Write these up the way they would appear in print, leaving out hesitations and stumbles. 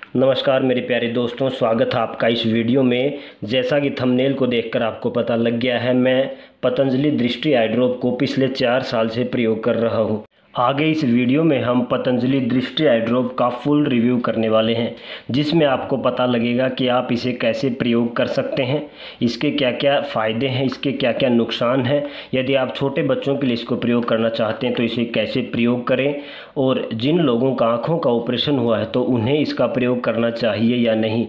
नमस्कार मेरे प्यारे दोस्तों, स्वागत है आपका इस वीडियो में। जैसा कि थंबनेल को देखकर आपको पता लग गया है, मैं पतंजलि दृष्टि आई ड्रॉप को पिछले 4 साल से प्रयोग कर रहा हूं। आगे इस वीडियो में हम पतंजलि दृष्टि आई ड्रॉप का फुल रिव्यू करने वाले हैं, जिसमें आपको पता लगेगा कि आप इसे कैसे प्रयोग कर सकते हैं, इसके क्या क्या फ़ायदे हैं, इसके क्या क्या नुकसान हैं। यदि आप छोटे बच्चों के लिए इसको प्रयोग करना चाहते हैं तो इसे कैसे प्रयोग करें, और जिन लोगों का आँखों का ऑपरेशन हुआ है तो उन्हें इसका प्रयोग करना चाहिए या नहीं।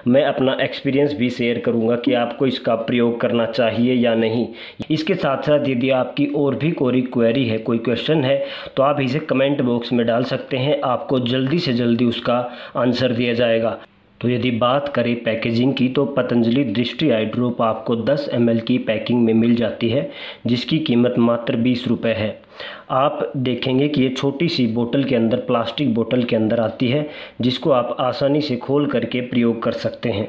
मैं अपना एक्सपीरियंस भी शेयर करूँगा कि आपको इसका प्रयोग करना चाहिए या नहीं। इसके साथ साथ यदि आपकी और भी कोई क्वेरी है, कोई क्वेश्चन है, तो आप इसे कमेंट बॉक्स में डाल सकते हैं। आपको जल्दी से जल्दी उसका आंसर दिया जाएगा। तो यदि बात करें पैकेजिंग की, तो पतंजलि दृष्टि आई ड्रॉप आपको 10 ml की पैकिंग में मिल जाती है, जिसकी कीमत मात्र 20 रुपये है। आप देखेंगे कि ये छोटी सी बोतल के अंदर, प्लास्टिक बोतल के अंदर आती है, जिसको आप आसानी से खोल करके प्रयोग कर सकते हैं।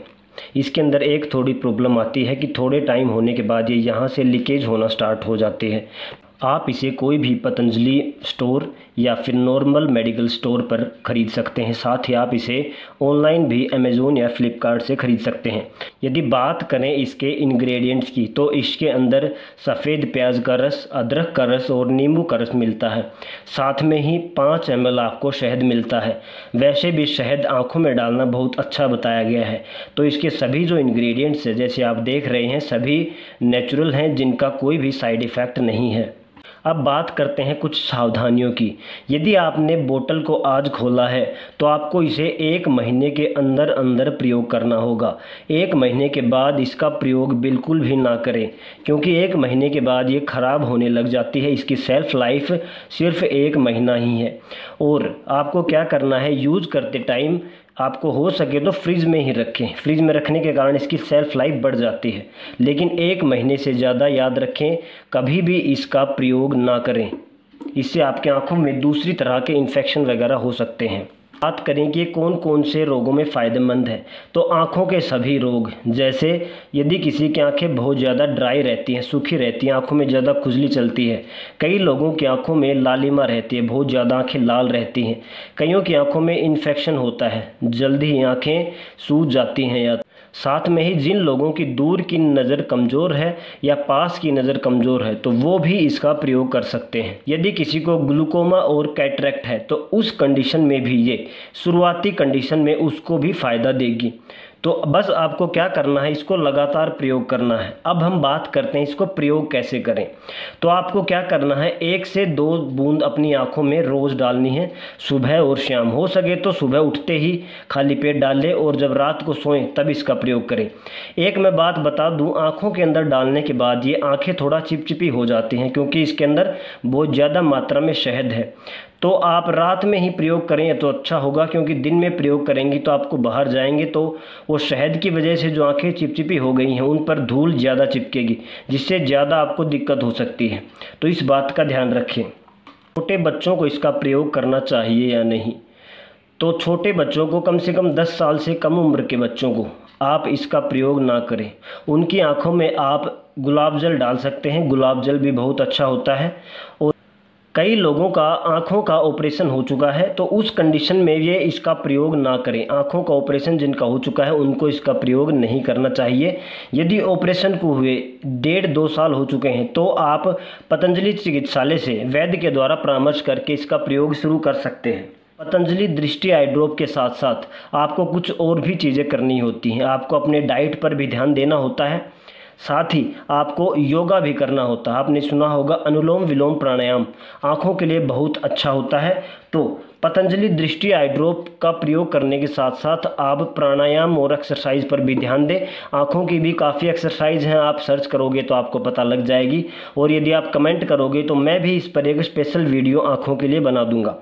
इसके अंदर एक थोड़ी प्रॉब्लम आती है कि थोड़े टाइम होने के बाद ये यहाँ से लीकेज होना स्टार्ट हो जाते हैं। आप इसे कोई भी पतंजलि स्टोर या फिर नॉर्मल मेडिकल स्टोर पर ख़रीद सकते हैं। साथ ही आप इसे ऑनलाइन भी अमेज़ोन या फ्लिपकार्ट से ख़रीद सकते हैं। यदि बात करें इसके इंग्रेडिएंट्स की, तो इसके अंदर सफ़ेद प्याज का रस, अदरक का रस और नींबू का रस मिलता है। साथ में ही 5 ml आपको शहद मिलता है। वैसे भी शहद आँखों में डालना बहुत अच्छा बताया गया है। तो इसके सभी जो इंग्रेडिएंट्स हैं, जैसे आप देख रहे हैं, सभी नेचुरल हैं, जिनका कोई भी साइड इफ़ेक्ट नहीं है। अब बात करते हैं कुछ सावधानियों की। यदि आपने बोतल को आज खोला है तो आपको इसे 1 महीने के अंदर अंदर प्रयोग करना होगा। 1 महीने के बाद इसका प्रयोग बिल्कुल भी ना करें, क्योंकि 1 महीने के बाद ये ख़राब होने लग जाती है। इसकी सेल्फ़ लाइफ सिर्फ 1 महीना ही है। और आपको क्या करना है, यूज़ करते टाइम आपको हो सके तो फ्रिज में ही रखें। फ्रिज में रखने के कारण इसकी सेल्फ़ लाइफ बढ़ जाती है, लेकिन 1 महीने से ज़्यादा याद रखें, कभी भी इसका प्रयोग ना करें। इससे आपकी आंखों में दूसरी तरह के इन्फेक्शन वगैरह हो सकते हैं। बात करें कि कौन कौन से रोगों में फ़ायदेमंद है, तो आँखों के सभी रोग, जैसे यदि किसी की आंखें बहुत ज़्यादा ड्राई रहती हैं, सूखी रहती हैं, आँखों में ज़्यादा खुजली चलती है, कई लोगों की आंखों में लालिमा रहती है, बहुत ज़्यादा आंखें लाल रहती हैं, कईयों की आंखों में इन्फेक्शन होता है, जल्दी ही आंखें सूज जाती हैं, या साथ में ही जिन लोगों की दूर की नज़र कमज़ोर है या पास की नज़र कमज़ोर है, तो वो भी इसका प्रयोग कर सकते हैं। यदि किसी को ग्लूकोमा और कैटरेक्ट है तो उस कंडीशन में भी ये शुरुआती कंडीशन में उसको भी फ़ायदा देगी। तो बस आपको क्या करना है, इसको लगातार प्रयोग करना है। अब हम बात करते हैं इसको प्रयोग कैसे करें। तो आपको क्या करना है, 1 से 2 बूंद अपनी आंखों में रोज़ डालनी है, सुबह और शाम। हो सके तो सुबह उठते ही खाली पेट डाल लें, और जब रात को सोएं तब इसका प्रयोग करें। एक मैं बात बता दूं, आंखों के अंदर डालने के बाद ये आंखें थोड़ा चिपचिपी हो जाती हैं, क्योंकि इसके अंदर बहुत ज़्यादा मात्रा में शहद है। तो आप रात में ही प्रयोग करें तो अच्छा होगा, क्योंकि दिन में प्रयोग करेंगी तो आपको बाहर जाएंगे तो वो शहद की वजह से जो आंखें चिपचिपी हो गई हैं उन पर धूल ज़्यादा चिपकेगी, जिससे ज़्यादा आपको दिक्कत हो सकती है। तो इस बात का ध्यान रखें। छोटे बच्चों को इसका प्रयोग करना चाहिए या नहीं, तो छोटे बच्चों को, कम से कम 10 साल से कम उम्र के बच्चों को आप इसका प्रयोग ना करें। उनकी आँखों में आप गुलाब जल डाल सकते हैं, गुलाब जल भी बहुत अच्छा होता है। और कई लोगों का आँखों का ऑपरेशन हो चुका है, तो उस कंडीशन में ये इसका प्रयोग ना करें। आँखों का ऑपरेशन जिनका हो चुका है उनको इसका प्रयोग नहीं करना चाहिए। यदि ऑपरेशन को हुए 1.5-2 साल हो चुके हैं तो आप पतंजलि चिकित्सालय से वैद्य के द्वारा परामर्श करके इसका प्रयोग शुरू कर सकते हैं। पतंजलि दृष्टि आई ड्रॉप के साथ साथ आपको कुछ और भी चीज़ें करनी होती हैं। आपको अपने डाइट पर भी ध्यान देना होता है, साथ ही आपको योगा भी करना होता है। आपने सुना होगा अनुलोम विलोम प्राणायाम आँखों के लिए बहुत अच्छा होता है। तो पतंजलि दृष्टि आई ड्रॉप का प्रयोग करने के साथ साथ आप प्राणायाम और एक्सरसाइज पर भी ध्यान दें। आँखों की भी काफ़ी एक्सरसाइज हैं, आप सर्च करोगे तो आपको पता लग जाएगी। और यदि आप कमेंट करोगे तो मैं भी इस पर एक स्पेशल वीडियो आँखों के लिए बना दूंगा।